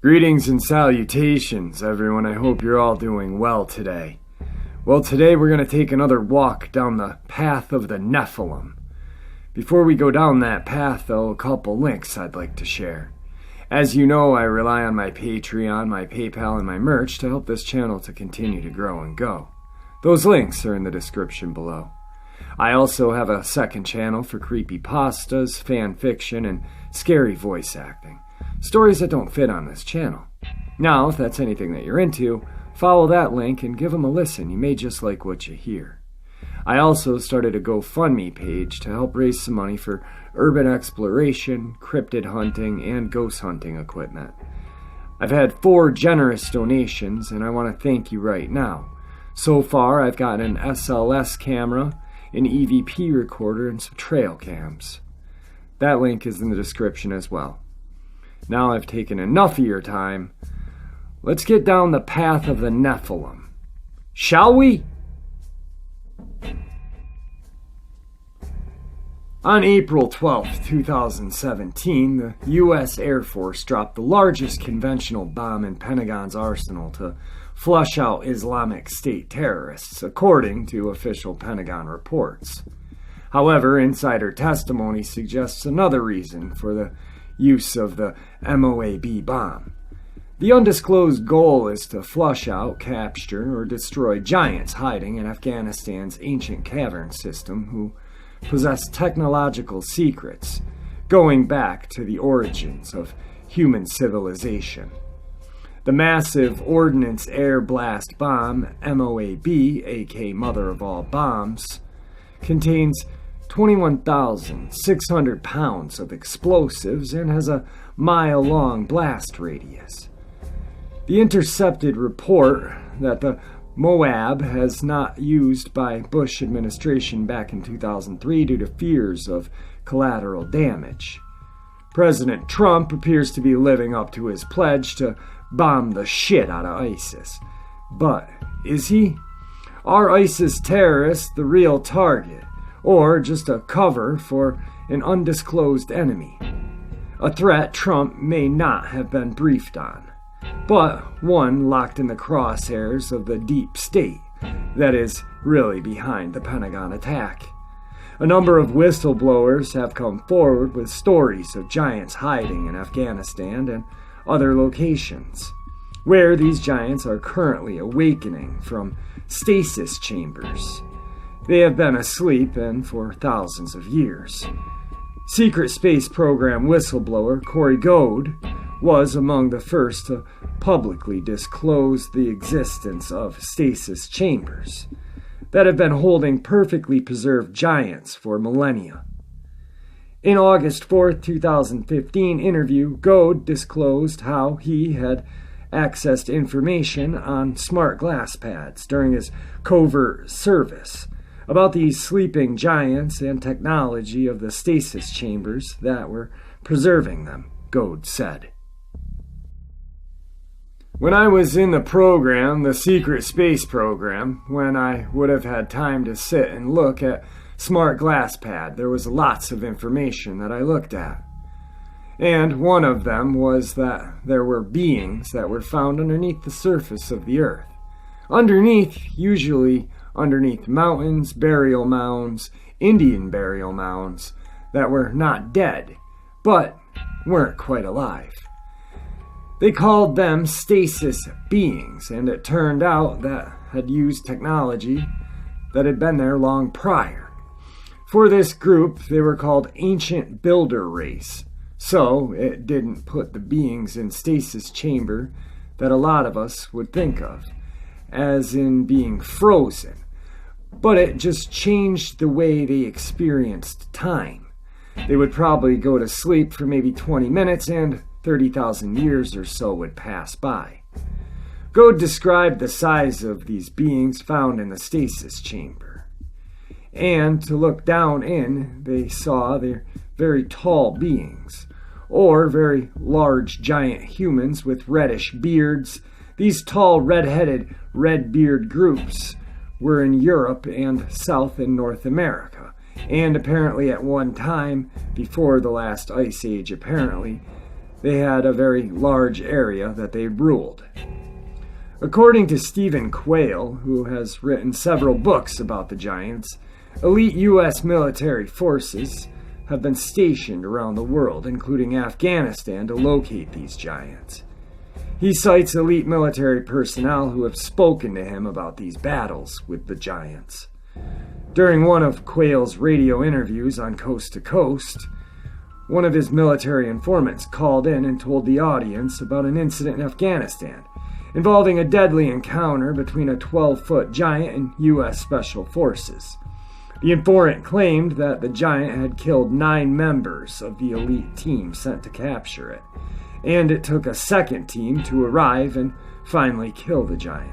Greetings and salutations, everyone. I hope you're all doing well today. Well, today we're going to take another walk down the path of the Nephilim. Before we go down that path, though, a couple links I'd like to share. As you know, I rely on my Patreon, my PayPal, and my merch to help this channel to continue to grow and go. Those links are in the description below. I also have a second channel for creepypastas, fan fiction, and scary voice acting. Stories that don't fit on this channel. Now, if that's anything that you're into, follow that link and give them a listen. You may just like what you hear. I also started a GoFundMe page to help raise some money for urban exploration, cryptid hunting, and ghost hunting equipment. I've had 4 generous donations, and I want to thank you right now. So far, I've gotten an SLS camera, an EVP recorder, and some trail cams. That link is in the description as well. Now I've taken enough of your time. Let's get down the path of the Nephilim. Shall we? On April 12, 2017, the U.S. Air Force dropped the largest conventional bomb in Pentagon's arsenal to flush out Islamic State terrorists, according to official Pentagon reports. However, insider testimony suggests another reason for the use of the M.O.A.B. bomb. The undisclosed goal is to flush out, capture, or destroy giants hiding in Afghanistan's ancient cavern system who possess technological secrets going back to the origins of human civilization. The massive Ordnance Air Blast Bomb, M.O.A.B., aka Mother of All Bombs, contains 21,600 pounds of explosives and has a mile-long blast radius. The intercepted report that the MOAB has not used by Bush administration back in 2003 due to fears of collateral damage. President Trump appears to be living up to his pledge to bomb the shit out of ISIS. But is he? Are ISIS terrorists the real target, or just a cover for an undisclosed enemy? A threat Trump may not have been briefed on, but one locked in the crosshairs of the deep state that is really behind the Pentagon attack. A number of whistleblowers have come forward with stories of giants hiding in Afghanistan and other locations, where these giants are currently awakening from stasis chambers. They have been asleep and for thousands of years. Secret Space Program whistleblower Corey Goad was among the first to publicly disclose the existence of stasis chambers that have been holding perfectly preserved giants for millennia. In August 4, 2015 interview, Goad disclosed how he had accessed information on smart glass pads during his covert service about these sleeping giants and technology of the stasis chambers that were preserving them, Goad said. When I was in the program, the Secret Space Program, when I would have had time to sit and look at smart glass pad, there was lots of information that I looked at. And one of them was that there were beings that were found underneath the surface of the earth. Usually underneath mountains, burial mounds, Indian burial mounds, that were not dead, but weren't quite alive. They called them stasis beings, and it turned out that had used technology that had been there long prior. For this group, they were called Ancient Builder Race, so it didn't put the beings in stasis chamber that a lot of us would think of, as in being frozen. But it just changed the way they experienced time. They would probably go to sleep for maybe 20 minutes and 30,000 years or so would pass by. Goad described the size of these beings found in the stasis chamber. And to look down in, they saw they're very tall beings, or very large giant humans with reddish beards. These tall red-headed, red-beard groups were in Europe and South and North America, and apparently at one time, before the last ice age apparently, they had a very large area that they ruled. According to Stephen Quayle, who has written several books about the giants, elite U.S. military forces have been stationed around the world, including Afghanistan, to locate these giants. He cites elite military personnel who have spoken to him about these battles with the giants. During one of Quayle's radio interviews on Coast to Coast, one of his military informants called in and told the audience about an incident in Afghanistan involving a deadly encounter between a 12-foot giant and U.S. Special Forces. The informant claimed that the giant had killed 9 members of the elite team sent to capture it, and it took a second team to arrive and finally kill the giant.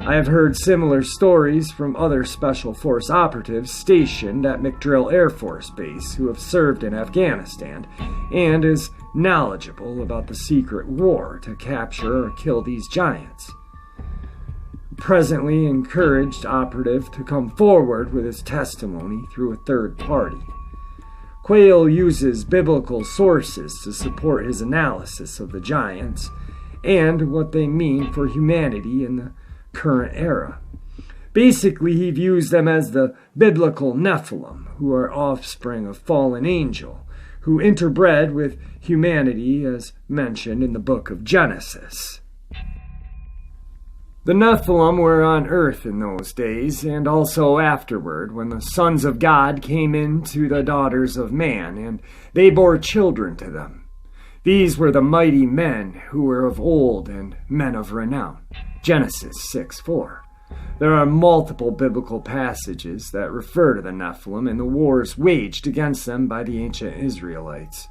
I have heard similar stories from other Special Force operatives stationed at McDrill Air Force Base who have served in Afghanistan and is knowledgeable about the secret war to capture or kill these giants. Presently encouraged operative to come forward with his testimony through a third party. Quayle uses biblical sources to support his analysis of the giants and what they mean for humanity in the current era. Basically, he views them as the biblical Nephilim, who are offspring of fallen angel, who interbred with humanity as mentioned in the book of Genesis. The Nephilim were on earth in those days, and also afterward, when the sons of God came into the daughters of man, and they bore children to them. These were the mighty men who were of old and men of renown. Genesis 6:4. There are multiple biblical passages that refer to the Nephilim and the wars waged against them by the ancient Israelites.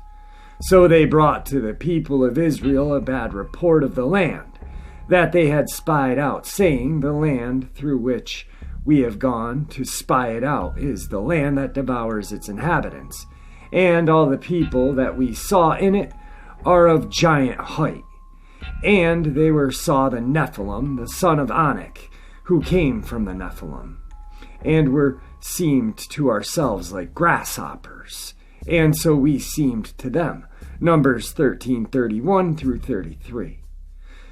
So they brought to the people of Israel a bad report of the land that they had spied out, saying, "The land through which we have gone to spy it out is the land that devours its inhabitants, and all the people that we saw in it are of giant height. And they saw the Nephilim, the son of Anak, who came from the Nephilim, and seemed to ourselves like grasshoppers, and so we seemed to them." Numbers 13:31 through 33.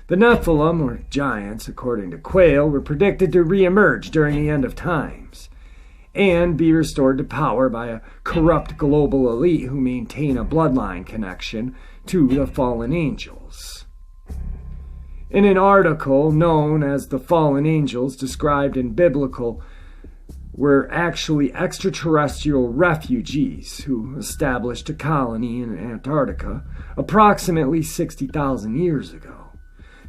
The Nephilim, or giants, according to Quayle, were predicted to reemerge during the end of times and be restored to power by a corrupt global elite who maintain a bloodline connection to the fallen angels. In an article known as The Fallen Angels, described in biblical, were actually extraterrestrial refugees who established a colony in Antarctica approximately 60,000 years ago.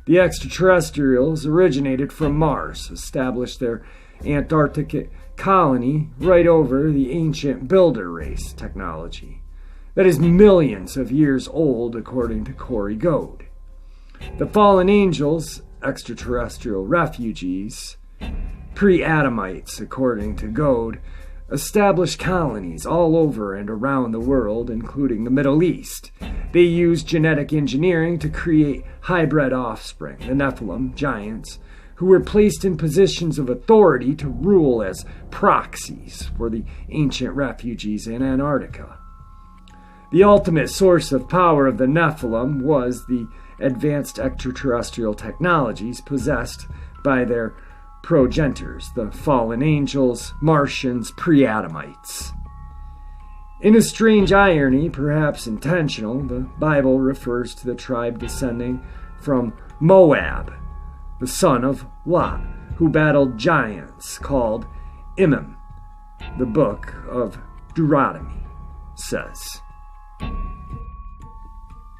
The extraterrestrials originated from Mars, established their Antarctic colony right over the ancient builder race technology that is millions of years old, according to Corey Goad. The fallen angels, extraterrestrial refugees, pre-Adamites, according to Goad, established colonies all over and around the world, including the Middle East. They used genetic engineering to create hybrid offspring, the Nephilim, giants, who were placed in positions of authority to rule as proxies for the ancient refugees in Antarctica. The ultimate source of power of the Nephilim was the advanced extraterrestrial technologies possessed by their progenitors, the fallen angels, Martians, pre-Adamites. In a strange irony, perhaps intentional, the Bible refers to the tribe descending from M.O.A.B, the son of Lot, who battled giants called M.O.A.B. The book of Deuteronomy says.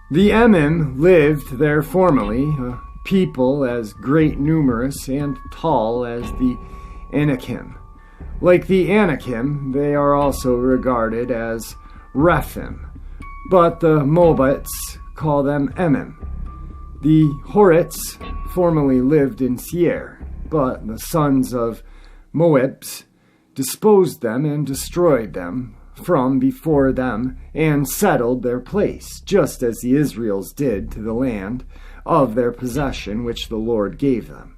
The M.O.A.B lived there formerly, a people as great, numerous, and tall as the Anakim. Like the Anakim, they are also regarded as Rephaim, but the Moabites call them M.O.A.B. The Horites formerly lived in Seir, but the sons of Moabs disposed them and destroyed them from before them and settled their place, just as the Israels did to the land of their possession which the Lord gave them.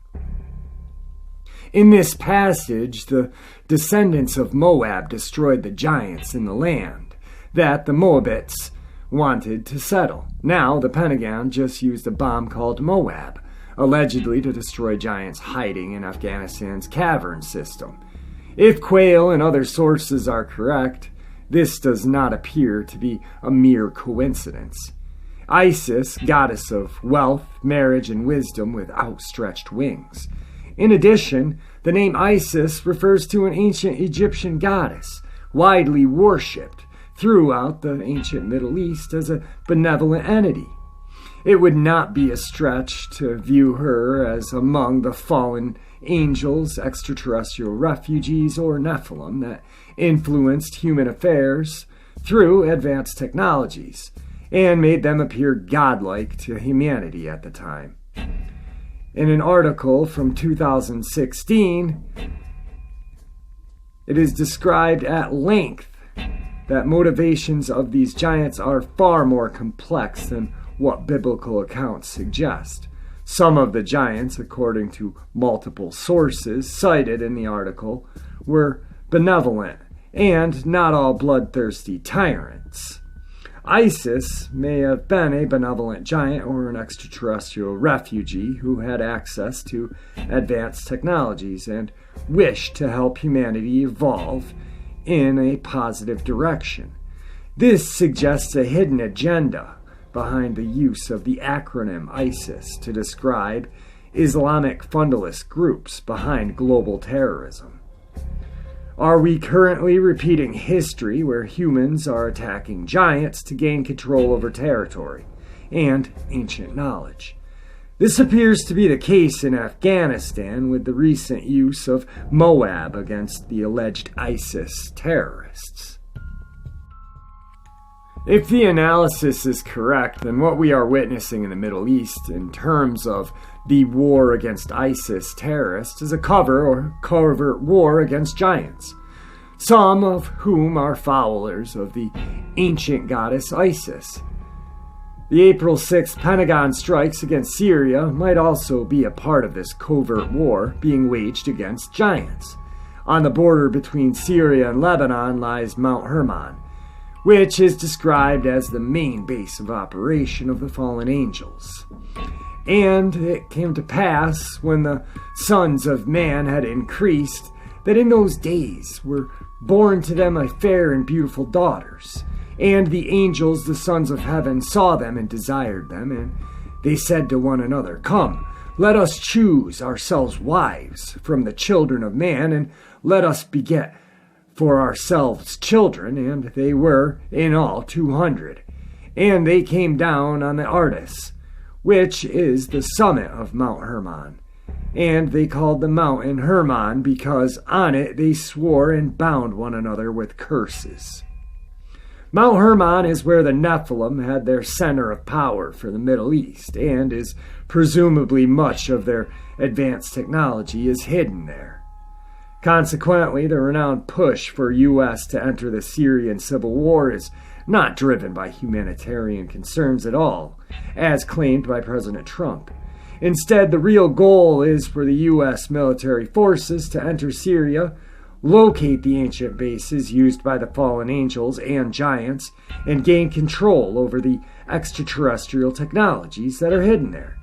In this passage, the descendants of Moab destroyed the giants in the land that the Moabites wanted to settle. Now, the Pentagon just used a bomb called M.O.A.B, allegedly to destroy giants hiding in Afghanistan's cavern system. If Quayle and other sources are correct, this does not appear to be a mere coincidence. Isis, goddess of wealth, marriage, and wisdom with outstretched wings. In addition, the name Isis refers to an ancient Egyptian goddess, widely worshipped throughout the ancient Middle East as a benevolent entity. It would not be a stretch to view her as among the fallen angels, extraterrestrial refugees, or Nephilim that influenced human affairs through advanced technologies and made them appear godlike to humanity at the time. In an article from 2016, it is described at length that motivations of these giants are far more complex than what biblical accounts suggest. Some of the giants, according to multiple sources cited in the article, were benevolent and not all bloodthirsty tyrants. Isis may have been a benevolent giant or an extraterrestrial refugee who had access to advanced technologies and wished to help humanity evolve in a positive direction. This suggests a hidden agenda behind the use of the acronym ISIS to describe Islamic fundamentalist groups behind global terrorism. Are we currently repeating history where humans are attacking giants to gain control over territory and ancient knowledge? This appears to be the case in Afghanistan with the recent use of MOAB against the alleged ISIS terrorists. If the analysis is correct, then what we are witnessing in the Middle East in terms of the war against ISIS terrorists is a covert war against giants, some of whom are followers of the ancient goddess Isis. The April 6th Pentagon strikes against Syria might also be a part of this covert war being waged against giants. On the border between Syria and Lebanon lies Mount Hermon, which is described as the main base of operation of the fallen angels. And it came to pass, when the sons of man had increased, that in those days were born to them a fair and beautiful daughters. And the angels, the sons of heaven, saw them and desired them, and they said to one another, "Come, let us choose ourselves wives from the children of man, and let us beget for ourselves children." And they were in all 200. And they came down on the Ardis, which is the summit of Mount Hermon. And they called the mountain Hermon because on it they swore and bound one another with curses. Mount Hermon is where the Nephilim had their center of power for the Middle East, and is presumably much of their advanced technology is hidden there. Consequently, the renowned push for U.S. to enter the Syrian civil war is not driven by humanitarian concerns at all, as claimed by President Trump. Instead, the real goal is for the U.S. military forces to enter Syria, locate the ancient bases used by the fallen angels and giants, and gain control over the extraterrestrial technologies that are hidden there.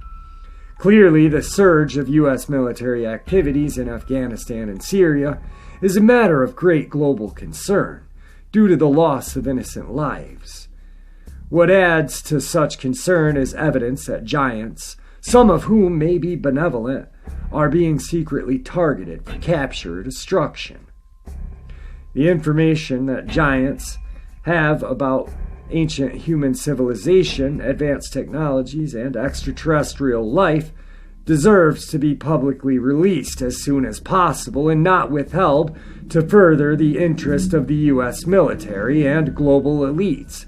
Clearly, the surge of U.S. military activities in Afghanistan and Syria is a matter of great global concern due to the loss of innocent lives. What adds to such concern is evidence that giants, some of whom may be benevolent, are being secretly targeted for capture or destruction. The information that giants have about ancient human civilization, advanced technologies, and extraterrestrial life deserves to be publicly released as soon as possible and not withheld to further the interest of the U.S. military and global elites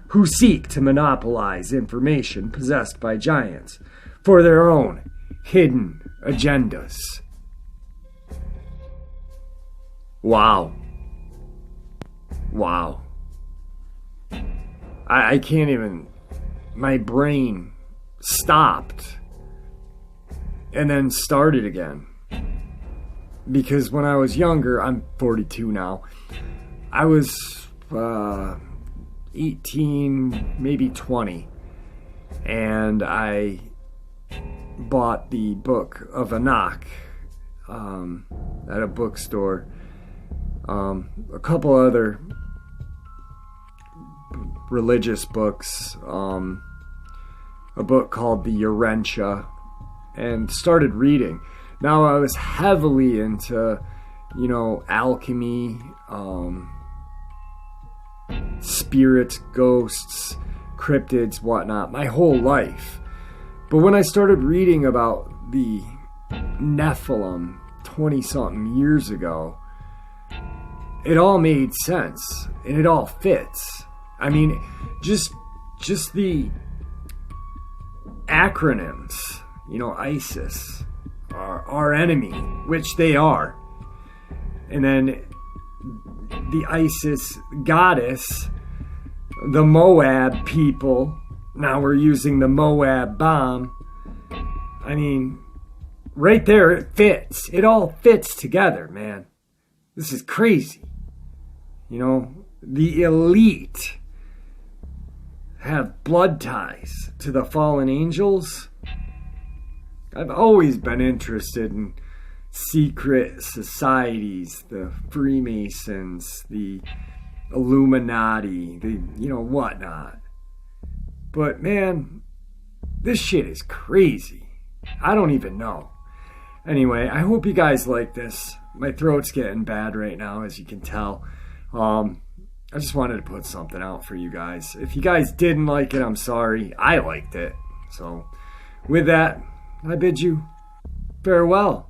who seek to monopolize information possessed by giants for their own hidden agendas. Wow. I can't even... My brain stopped and then started again. Because when I was younger, I'm 42 now, I was 18, maybe 20. And I bought the book of Enoch at a bookstore. A couple other religious books. A book called the Urantia, and started reading. Now I was heavily into, alchemy, spirits, ghosts, cryptids, whatnot, my whole life. But when I started reading about the Nephilim 20-something years ago, it all made sense, and it all fits. I mean, just the acronyms, ISIS, our enemy, which they are. And then the ISIS goddess, the MOAB people, now we're using the M.O.A.B bomb. I mean, right there, it fits. It all fits together, man. This is crazy. The elite have blood ties to the fallen angels. I've always been interested in secret societies, the Freemasons, the Illuminati, the whatnot. But man, this shit is crazy. I don't even know. Anyway, I hope you guys like this. My throat's getting bad right now, as you can tell. I just wanted to put something out for you guys. If you guys didn't like it, I'm sorry. I liked it. So, with that, I bid you farewell.